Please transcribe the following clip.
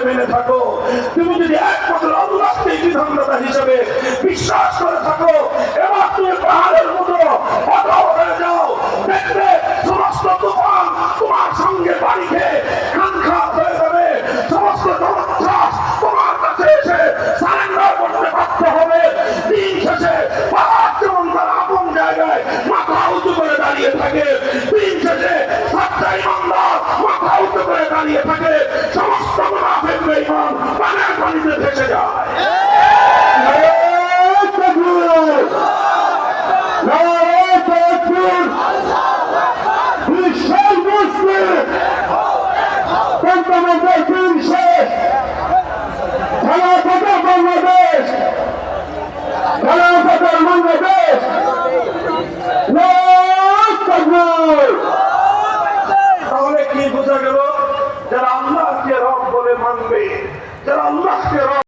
মেনে থাকো, তুমি যদি একমাত্র আল্লাহকে বিধানদাতা হিসেবে বিশ্বাস করে থাকো, এবার তুমি পাহাড়ের মতো অটল হয়ে যাও। দেখবে সমস্ত তুফান তোমার সঙ্গে বাড়ি খেয়ে খানখান হয়ে যাবে। সমস্ত জলোচ্ছ্বাস তোমার কাছে এসে সারেন্ডার করতে বাধ্য হবে। দিন শেষে পাহাড় যেমন তার আপন জায়গায় মাথা উঁচু করে দাঁড়িয়ে থাকে, দিন শেষে সচ্চা ইমানদার মাথা উঁচু করে দাঁড়িয়ে থাকে। সমস্ত মুনাফিক বেঈমান পানির পানিতে ভেসে যায়। তাহলে কি বোঝা গেল? যারা আল্লাহকে রব বলে মানবে, যারা আল্লাহকে রব